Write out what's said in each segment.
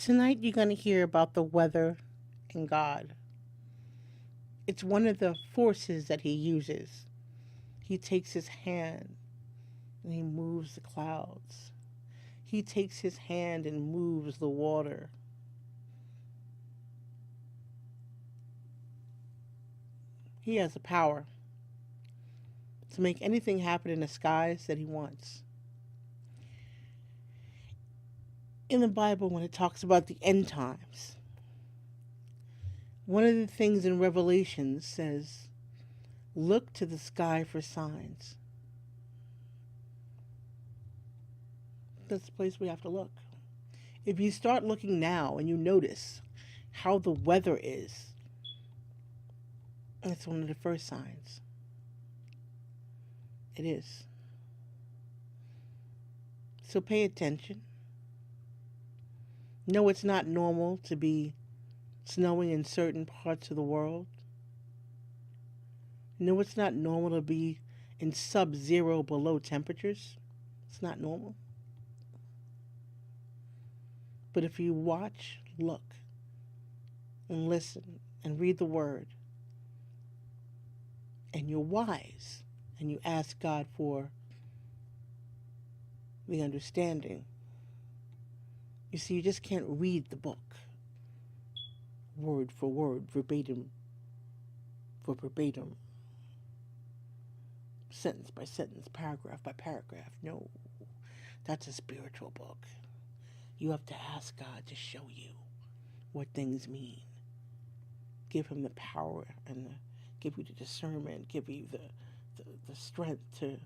Tonight you're going to hear about the weather and God. It's one of the forces that he uses. He takes his hand and he moves the clouds. He takes his hand and moves the water. He has the power to make anything happen in the skies that he wants. In the Bible, when it talks about the end times, one of the things in Revelation says, look to the sky for signs. That's the place we have to look. If you start looking now and you notice how the weather is, it's one of the first signs. It is. So pay attention. No, it's not normal to be snowing in certain parts of the world. No, it's not normal to be in sub-zero below temperatures. It's not normal. But if you watch, look, and listen, and read the Word, and you're wise, and you ask God for the understanding, you see, you just can't read the book word for word, verbatim for verbatim, sentence by sentence, paragraph by paragraph. No, that's a spiritual book. You have to ask God to show you what things mean. Give him the power and give you the discernment, give you the strength to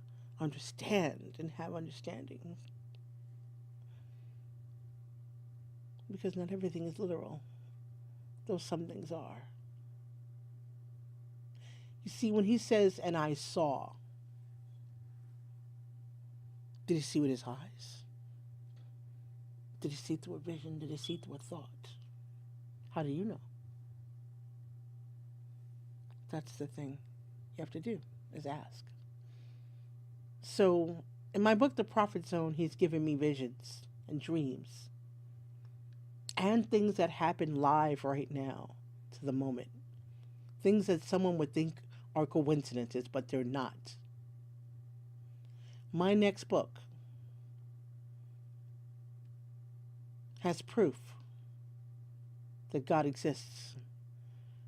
understand and have understanding. Because not everything is literal, though some things are. You see, when he says, and I saw, did he see with his eyes? Did he see through a vision? Did he see through a thought? How do you know? That's the thing you have to do, is ask. So, in my book, The Prophet Zone, he's given me visions and dreams and things that happen live right now to the moment. Things that someone would think are coincidences, but they're not. My next book has proof that God exists,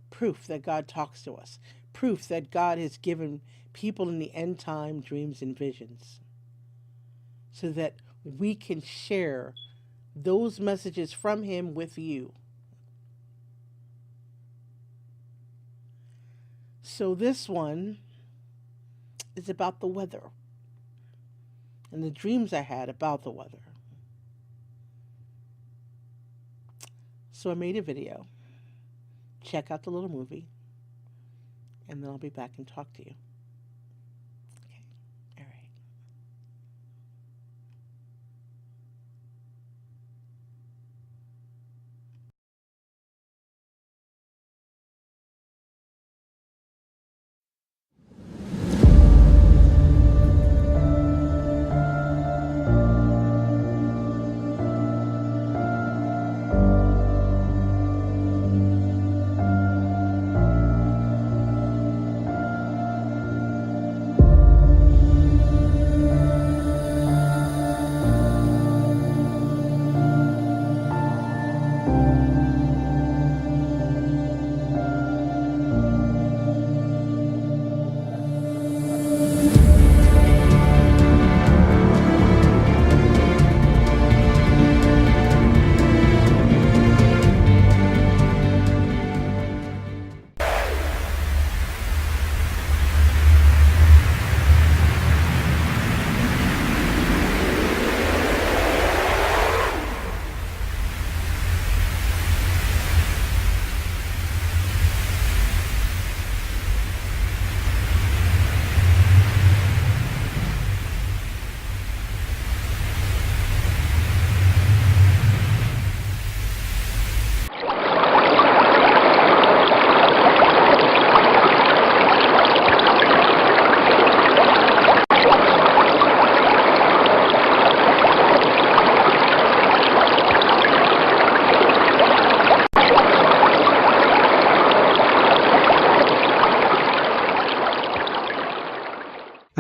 proof that God talks to us, proof that God has given people in the end time dreams and visions so that we can share those messages from him with you. So this one is about the weather and the dreams I had about the weather. So I made a video. Check out the little movie, and then I'll be back and talk to you. Okay, all right.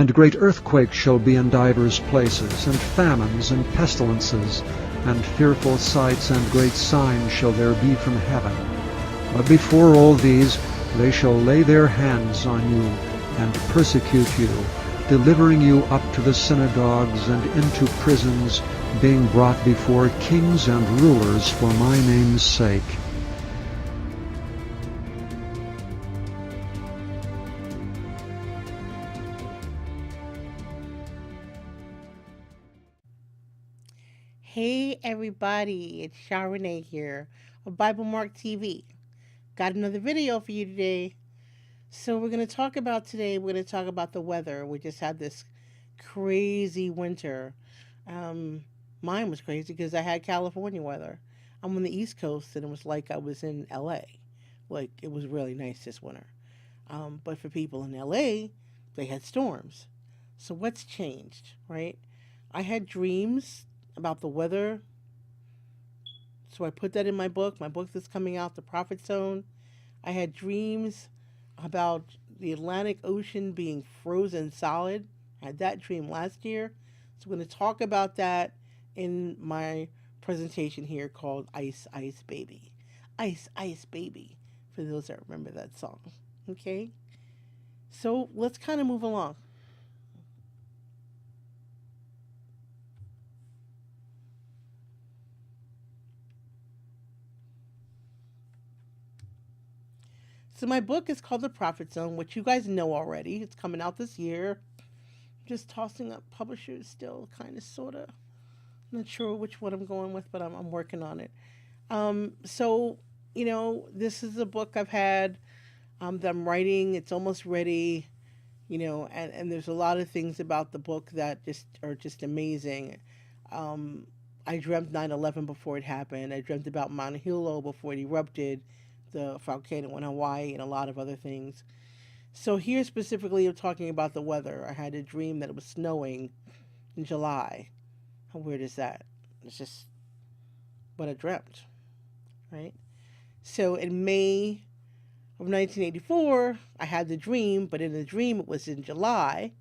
And great earthquakes shall be in divers places, and famines and pestilences, and fearful sights and great signs shall there be from heaven. But before all these they shall lay their hands on you, and persecute you, delivering you up to the synagogues and into prisons, being brought before kings and rulers for my name's sake. Hey everybody, it's Sha René here of Bible Marc TV. Got another video for you today. So we're going to talk about the weather. We just had this crazy winter. Mine was crazy because I had California weather. I'm on the East Coast and it was like I was in LA. Like it was really nice this winter. But for people in LA, they had storms. So what's changed, right? I had dreams about the weather. So I put that in my book that's coming out, The Prophet Zone. I had dreams about the Atlantic Ocean being frozen solid. I had that dream last year. So I'm going to talk about that in my presentation here called Ice, Ice Baby. Ice, Ice Baby, for those that remember that song. Okay? So let's kind of move along. So my book is called The Prophet Zone, which you guys know already. It's coming out this year. Just tossing up publishers still, kind of, sort of. Not sure which one I'm going with, but I'm working on it. So, this is a book I've had that I'm writing. It's almost ready, and there's a lot of things about the book that are just amazing. I dreamt 9/11 before it happened. I dreamt about Mauna Hilo before it erupted, the volcano in Hawaii, and a lot of other things. So here specifically, I'm talking about the weather. I had a dream that it was snowing in July. How weird is that? It's just what I dreamt, right? So in May of 1984, I had the dream, but in the dream it was in July,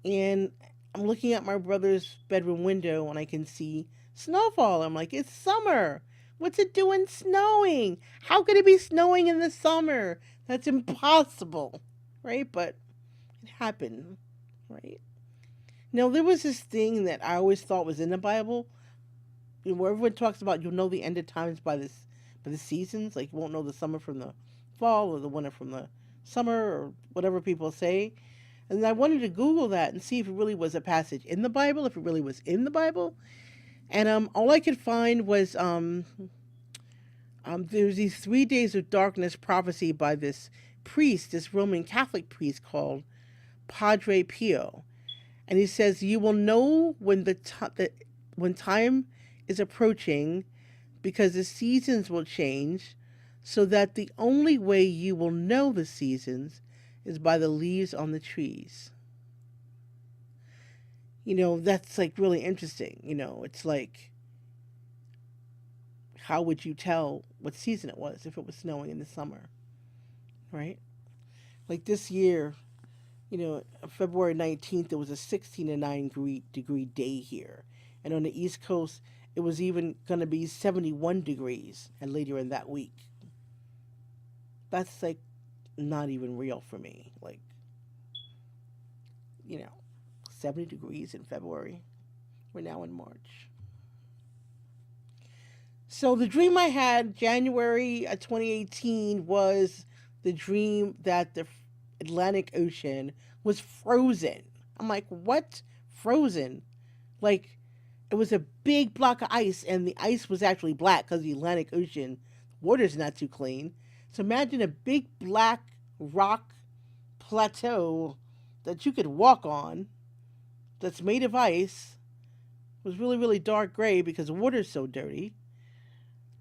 and I'm looking at my brother's bedroom window and I can see snowfall. I'm like, it's summer. What's it doing snowing? How could it be snowing in the summer? That's impossible, right? But it happened, right? Now, there was this thing that I always thought was in the Bible, where everyone talks about you'll know the end of times by the seasons. Like you won't know the summer from the fall or the winter from the summer or whatever people say. And I wanted to Google that and see if it really was a passage in the Bible, if it really was in the Bible. And all I could find was there's these 3 days of darkness prophecy by this priest, this Roman Catholic priest called Padre Pio. And he says, you will know when when time is approaching because the seasons will change, so that the only way you will know the seasons is by the leaves on the trees. That's like really interesting. It's like, how would you tell what season it was if it was snowing in the summer, right? Like this year, February 19th, it was a 16 to 9 degree day here. And on the East Coast, it was even going to be 71 degrees and later in that week. That's like not even real for me. Like, 70 degrees in February. We're now in March. So the dream I had January 2018 was the dream that the Atlantic Ocean was frozen. I'm like, what? Frozen? Like, it was a big block of ice, and the ice was actually black because the Atlantic Ocean water's not too clean. So imagine a big black rock plateau that you could walk on that's made of ice. It was really, really dark gray because the water's so dirty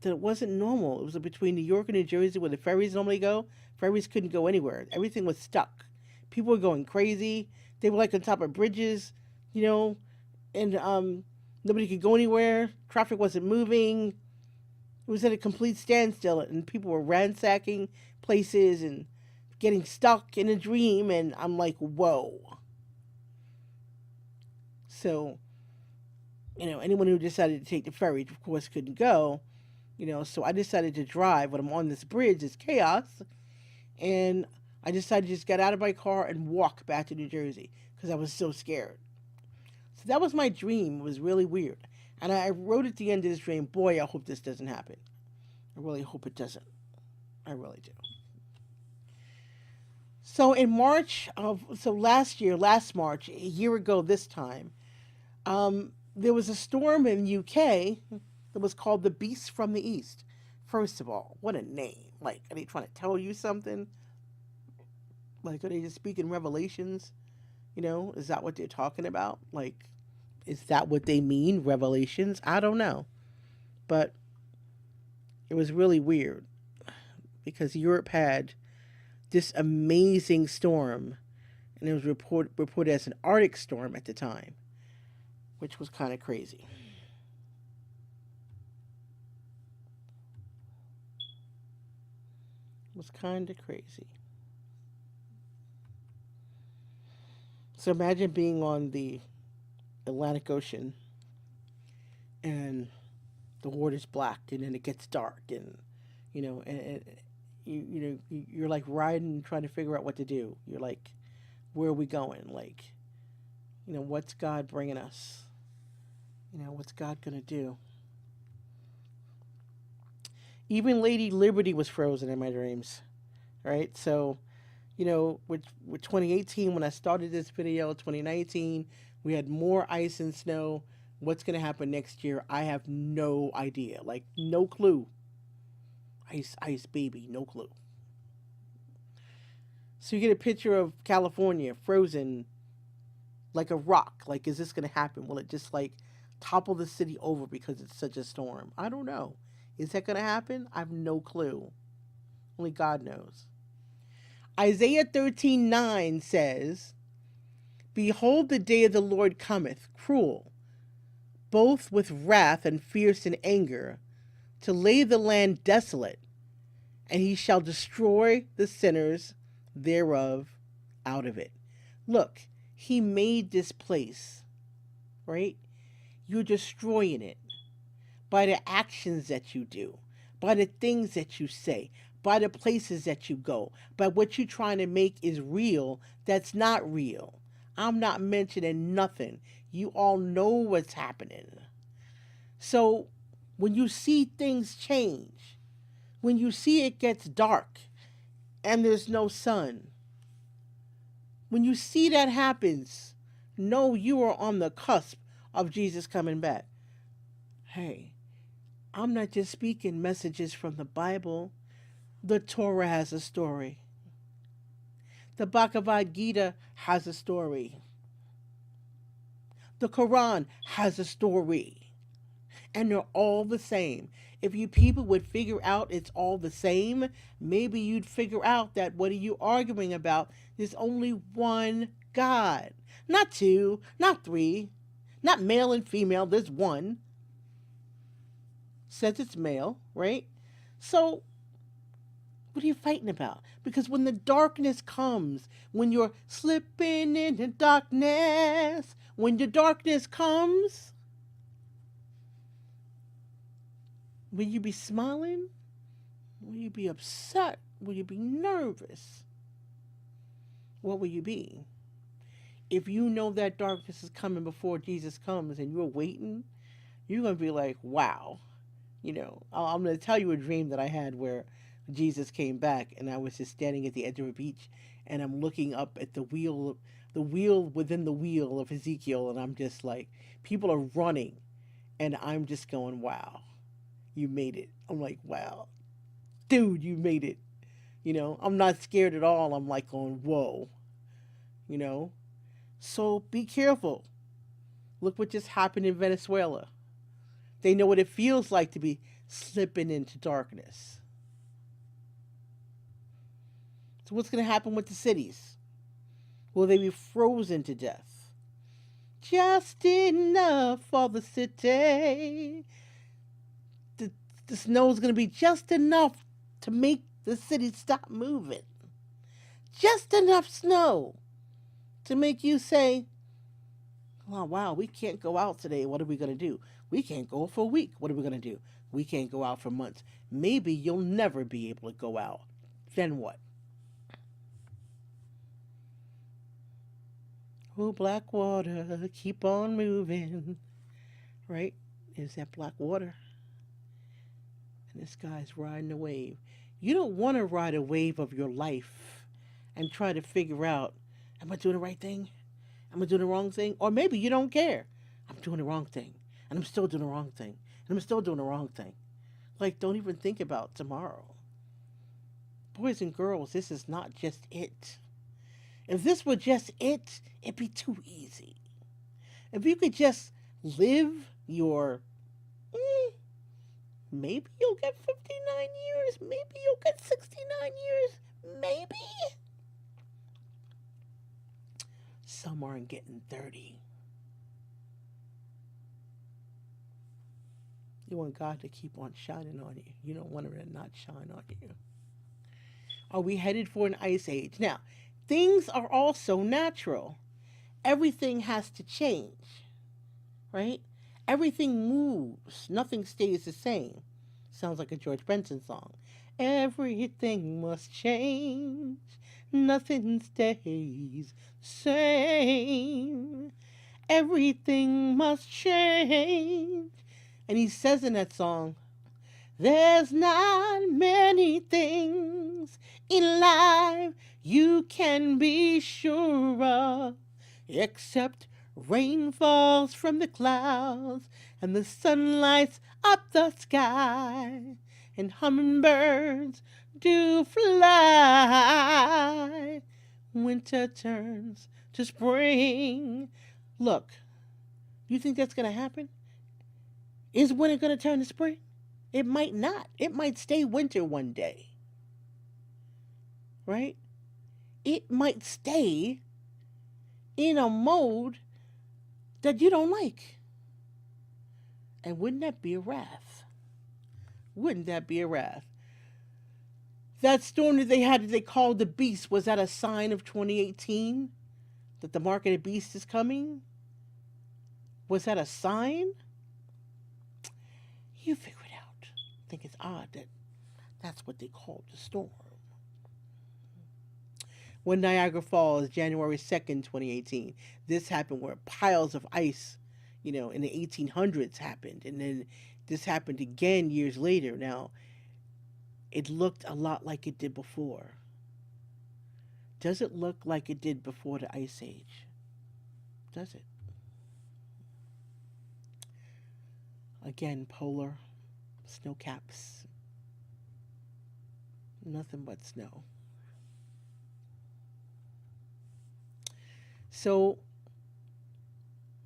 that it wasn't normal. It was between New York and New Jersey where the ferries normally go. Ferries couldn't go anywhere. Everything was stuck. People were going crazy. They were like on top of bridges, and nobody could go anywhere. Traffic wasn't moving. It was at a complete standstill, and people were ransacking places and getting stuck in a dream, and I'm like, whoa. So, anyone who decided to take the ferry, of course, couldn't go. So I decided to drive. When I'm on this bridge, it's chaos, and I decided to just get out of my car and walk back to New Jersey because I was so scared. So that was my dream. It was really weird. And I wrote at the end of this dream, boy, I hope this doesn't happen. I really hope it doesn't. I really do. So in last March, a year ago this time, there was a storm in UK that was called the Beast from the East. First of all, what a name. Like, are they trying to tell you something? Like, are they just speaking revelations? Is that what they're talking about? Like, is that what they mean, revelations? I don't know. But it was really weird because Europe had this amazing storm, and it was reported as an Arctic storm at the time, which was kind of crazy. It was kind of crazy. So imagine being on the Atlantic Ocean and the water's black and then it gets dark and and you're like riding trying to figure out what to do. You're like, where are we going? Like, what's God bringing us? What's God going to do? Even Lady Liberty was frozen in my dreams, right? So, with 2018, when I started this video, 2019, we had more ice and snow. What's going to happen next year? I have no idea. Like, no clue. Ice, ice, baby, no clue. So you get a picture of California frozen like a rock. Like, is this going to happen? Will it just, like, topple the city over because it's such a storm? I don't know. Is that going to happen? I have no clue. Only God knows. Isaiah 13:9 says, behold, the day of the Lord cometh, cruel, both with wrath and fierce in anger, to lay the land desolate, and he shall destroy the sinners thereof out of it. Look, he made this place, right? You're destroying it by the actions that you do, by the things that you say, by the places that you go, by what you're trying to make is real that's not real. I'm not mentioning nothing. You all know what's happening. So when you see things change, when you see it gets dark and there's no sun, when you see that happens, know you are on the cusp of Jesus coming back. Hey, I'm not just speaking messages from the Bible. The Torah has a story. The Bhagavad Gita has a story. The Quran has a story. And they're all the same. If you people would figure out it's all the same, maybe you'd figure out that what are you arguing about? There's only one God. Not two, not three, not male and female, there's one. Says it's male, right? So what are you fighting about? Because when the darkness comes, when you're slipping into darkness, when the darkness comes, will you be smiling? Will you be upset? Will you be nervous? What will you be? If you know that darkness is coming before Jesus comes and you're waiting, you're going to be like, wow. I'm going to tell you a dream that I had where Jesus came back and I was just standing at the edge of a beach and I'm looking up at the wheel within the wheel of Ezekiel, and I'm just like, people are running and I'm just going, wow, you made it. I'm like, wow, dude, you made it. I'm not scared at all. I'm like going, whoa, so be careful. Look what just happened in Venezuela. They know what it feels like to be slipping into darkness. So what's going to happen with the cities? Will they be frozen to death? Just enough for the city. The snow is going to be just enough to make the city stop moving. Just enough snow to make you say, Oh, wow, we can't go out today. What are we going to do? We can't go for a week. What are we going to do? We can't go out for months. Maybe you'll never be able to go out. Then what? Oh, black water, keep on moving. Right? Is that black water? And this guy's riding a wave. You don't want to ride a wave of your life and try to figure out, am I doing the right thing? Am I doing the wrong thing? Or maybe you don't care. I'm doing the wrong thing. And I'm still doing the wrong thing. And I'm still doing the wrong thing. Like, don't even think about tomorrow. Boys and girls, this is not just it. If this were just it, it'd be too easy. If you could just live your, maybe you'll get 59 years, maybe you'll get 69 years, maybe. Some aren't getting 30. You want God to keep on shining on you. You don't want him to not shine on you. Are we headed for an ice age? Now, things are also natural. Everything has to change, right? Everything moves. Nothing stays the same. Sounds like a George Benson song. Everything must change. Nothing stays the same. Everything must change. And he says in that song, there's not many things in life you can be sure of, except rain falls from the clouds and the sun lights up the sky and hummingbirds do fly. Winter turns to spring. Look, you think that's going to happen? Is winter going to turn to spring? It might not. It might stay winter one day. Right? It might stay in a mode that you don't like. And wouldn't that be a wrath? Wouldn't that be a wrath? That storm that they had that they called the beast, was that a sign of 2018? That the mark of the beast is coming? Was that a sign? You figure it out. I think it's odd that that's what they called the storm. When Niagara Falls, January 2nd, 2018, this happened where piles of ice, in the 1800s happened. And then this happened again years later. Now, it looked a lot like it did before. Does it look like it did before the Ice Age? Does it? Again, polar snow caps. Nothing but snow. So,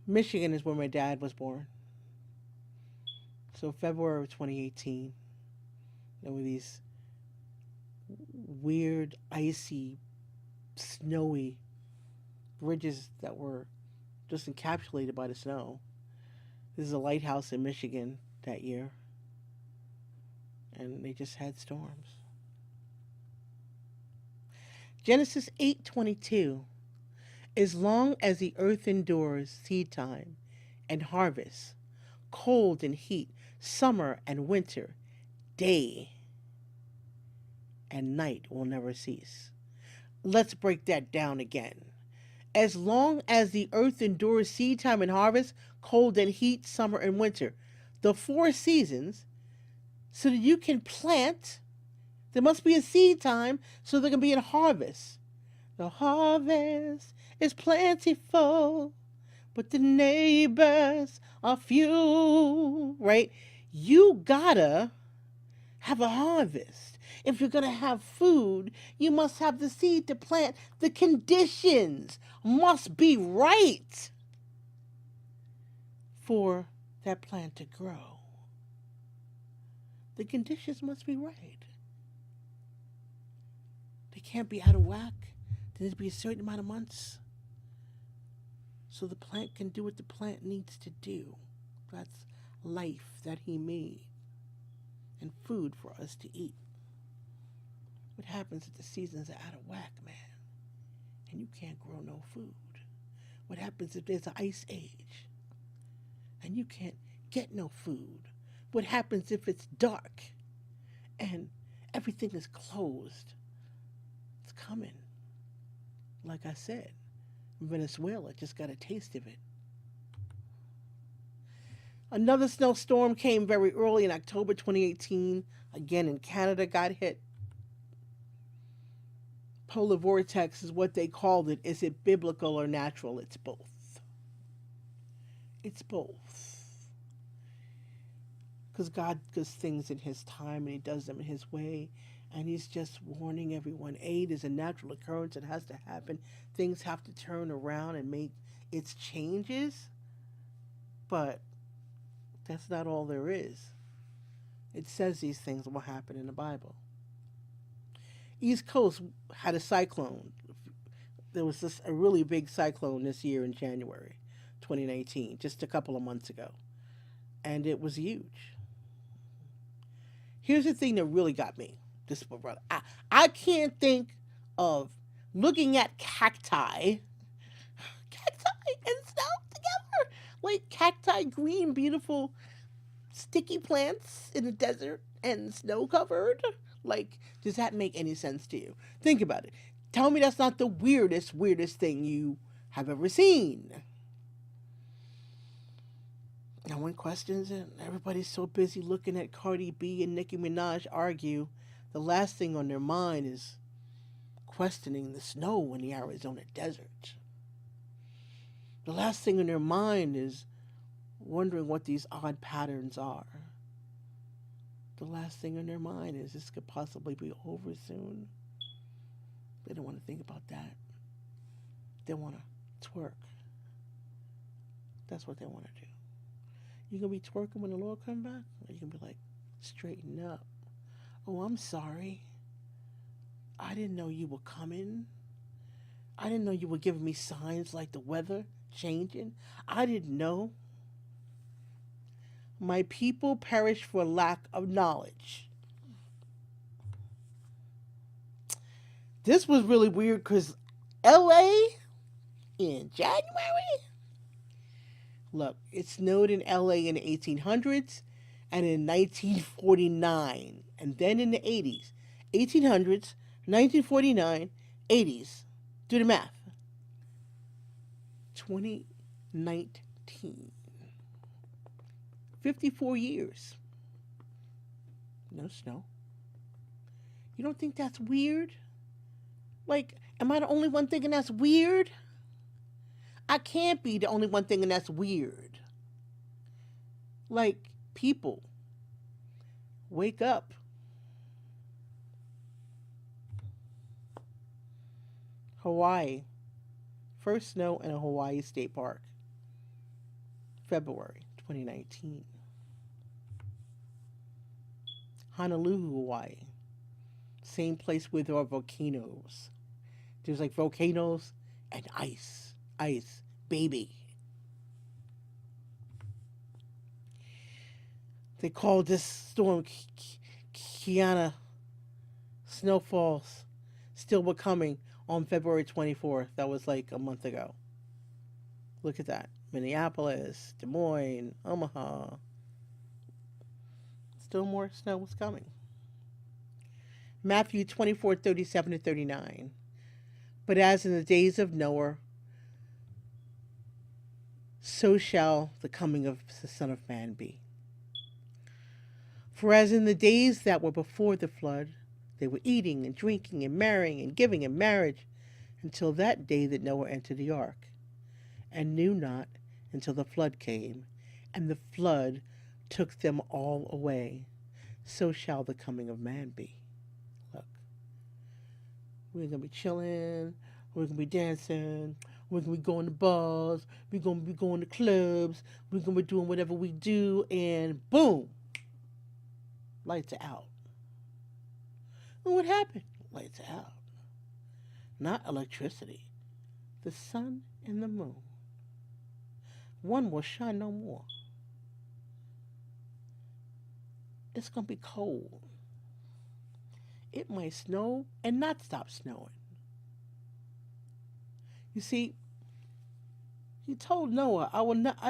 Michigan is where my dad was born. So, February of 2018, there were these weird, icy, snowy bridges that were just encapsulated by the snow. This is a lighthouse in Michigan that year. And they just had storms. Genesis 8:22. As long as the earth endures seed time and harvest, cold and heat, summer and winter, day and night will never cease. Let's break that down again. As long as the earth endures seed time and harvest, cold and heat, summer and winter, the 4 seasons, so that you can plant, there must be a seed time so there can be a harvest. The harvest is plentiful, but the neighbors are few, right? You gotta have a harvest. If you're going to have food, you must have the seed to plant. The conditions must be right for that plant to grow. The conditions must be right. They can't be out of whack. There needs to be a certain amount of months so the plant can do what the plant needs to do. That's life that he made and food for us to eat. What happens if the seasons are out of whack, man, and you can't grow no food? What happens if there's an ice age and you can't get no food? What happens if it's dark and everything is closed? It's coming. Like I said, Venezuela just got a taste of it. Another snowstorm came very early in October 2018. Again in Canada, got hit. Polar vortex is what they called it. Is it biblical or natural? It's both. It's both. Because God does things in His time and He does them in His way. And He's just warning everyone. Aid is a natural occurrence. It has to happen. Things have to turn around and make its changes. But that's not all there is. It says these things will happen in the Bible. East Coast had a cyclone. There was a really big cyclone this year in January 2019, just a couple of months ago. And it was huge. Here's the thing that really got me. This is what brother. I can't think of looking at cacti and snow together. Like cacti, green, beautiful, sticky plants in the desert and snow covered. Like, does that make any sense to you? Think about it. Tell me that's not the weirdest thing you have ever seen. No one questions it. Everybody's so busy looking at Cardi B and Nicki Minaj argue. The last thing on their mind is questioning the snow in the Arizona desert. The last thing on their mind is wondering what these odd patterns are. The last thing on their mind is this could possibly be over soon. They don't want to think about that. They want to twerk. That's what they want to do. You gonna be twerking when the Lord come back? Or you gonna be like, straighten up. Oh, I'm sorry. I didn't know you were coming. I didn't know you were giving me signs like the weather changing. I didn't know. My people perish for lack of knowledge. This was really weird because LA in January? Look, it snowed in LA in the 1800s and in 1949 and then in the 80s. 1800s, 1949, 80s. Do the math. 2019. 54 years. No snow. You don't think that's weird? Like, am I the only one thinking that's weird? I can't be the only one thinking that's weird. Like, people, wake up. Hawaii. First snow in a Hawaii state park. February 2019. Honolulu, Hawaii. Same place where there are volcanoes. There's like volcanoes and ice. Ice. Baby. They called this storm Kiana. Snowfalls still were coming on February 24th. That was like a month ago. Look at that. Minneapolis, Des Moines, Omaha. Still more snow was coming. Matthew 24:37-39. But as in the days of Noah, so shall the coming of the Son of Man be. For as in the days that were before the flood, they were eating and drinking and marrying and giving in marriage until that day that Noah entered the ark, and knew not until the flood came, and the flood took them all away. So shall the coming of man be. Look, we're going to be chilling, we're going to be dancing, we're going to be going to bars, we're going to be going to clubs, we're going to be doing whatever we do, and boom, lights are out. And what happened? Lights are out. Not electricity. The sun and the moon. One will shine no more. It's going to be cold. It might snow and not stop snowing. You see, He told Noah, I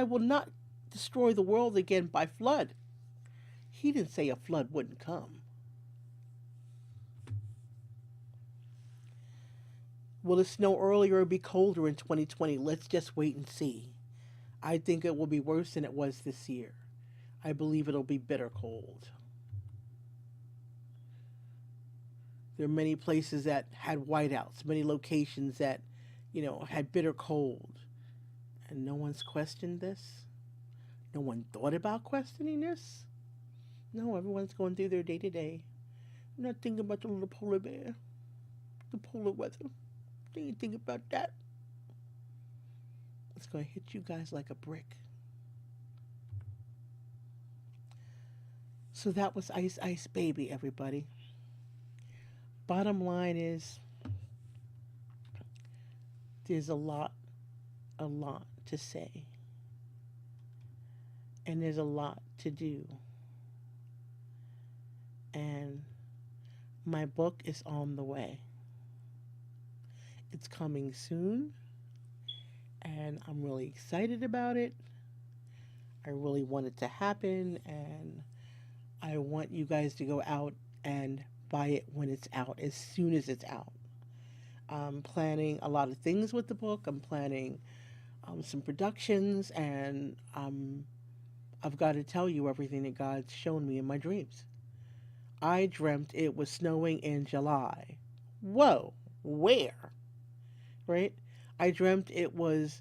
will not destroy the world again by flood. He didn't say a flood wouldn't come. Will it snow earlier or be colder in 2020? Let's just wait and see. I think it will be worse than it was this year. I believe it'll be bitter cold. There are many places that had whiteouts, many locations that, had bitter cold. And no one's questioned this. No one thought about questioning this. No, everyone's going through their day to day. Not thinking about the little polar bear, the polar weather. They ain't thinking about that. It's going to hit you guys like a brick. So that was Ice Ice Baby, everybody. Bottom line is, there's a lot to say. And there's a lot to do. And my book is on the way. It's coming soon. And I'm really excited about it. I really want it to happen. And I want you guys to go out and buy it when it's out, as soon as it's out. I'm planning a lot of things with the book. I'm planning some productions, and I've got to tell you everything that God's shown me in my dreams. I dreamt it was snowing in July. Whoa, where? Right? I dreamt it was,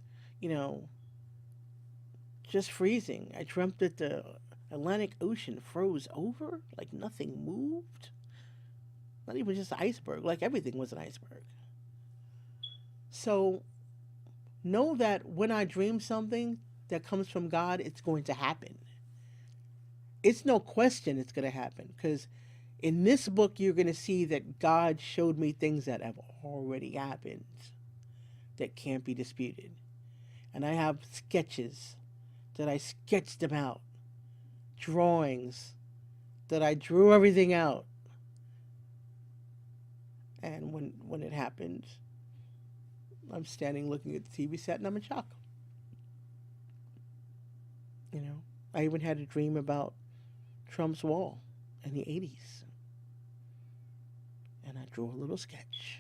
just freezing. I dreamt that the Atlantic Ocean froze over, like nothing moved. Not even just an iceberg, like everything was an iceberg. So know that when I dream something that comes from God, it's going to happen. It's no question it's going to happen, because in this book, you're going to see that God showed me things that have already happened that can't be disputed. And I have sketches that I sketched them out, drawings that I drew everything out. And when it happened, I'm standing looking at the TV set and I'm in shock. I even had a dream about Trump's wall in the 80s. And I drew a little sketch.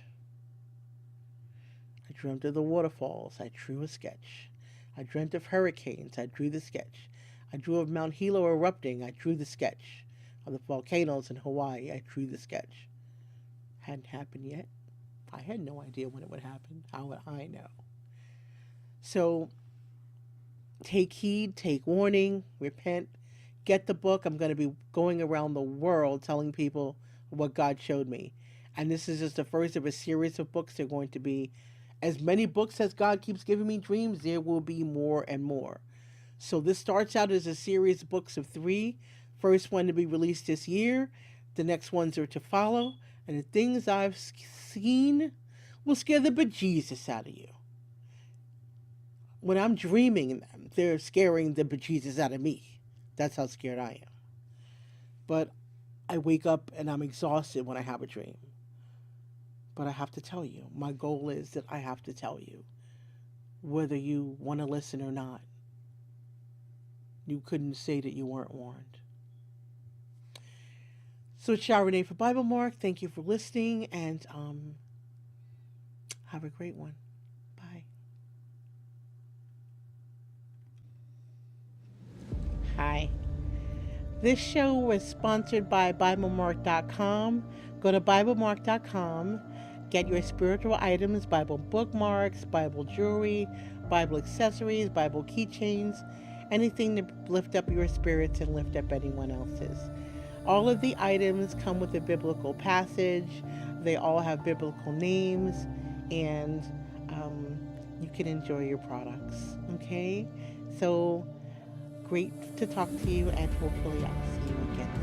I dreamt of the waterfalls. I drew a sketch. I dreamt of hurricanes. I drew the sketch. I drew of Mount Hilo erupting. I drew the sketch. Of the volcanoes in Hawaii. I drew the sketch. Hadn't happened yet. I had no idea when it would happen. How would I know? So take heed, take warning, repent, get the book. I'm going to be going around the world telling people what God showed me. And this is just the first of a series of books. There are going to be as many books as God keeps giving me dreams. There will be more and more. So this starts out as a series of books of 3. First one to be released this year. The next ones are to follow. And the things I've seen will scare the bejesus out of you. When I'm dreaming them, they're scaring the bejesus out of me. That's how scared I am. But I wake up and I'm exhausted when I have a dream. But I have to tell you. My goal is that I have to tell you. Whether you want to listen or not. You couldn't say that you weren't warned. So it's Sha René for Bible Marc. Thank you for listening, and have a great one. Bye. Hi. This show was sponsored by BibleMarc.com. Go to BibleMarc.com. Get your spiritual items, Bible bookmarks, Bible jewelry, Bible accessories, Bible keychains, anything to lift up your spirits and lift up anyone else's. All of the items come with a biblical passage. They all have biblical names, and you can enjoy your products. Okay? So, great to talk to you, and hopefully I'll see you again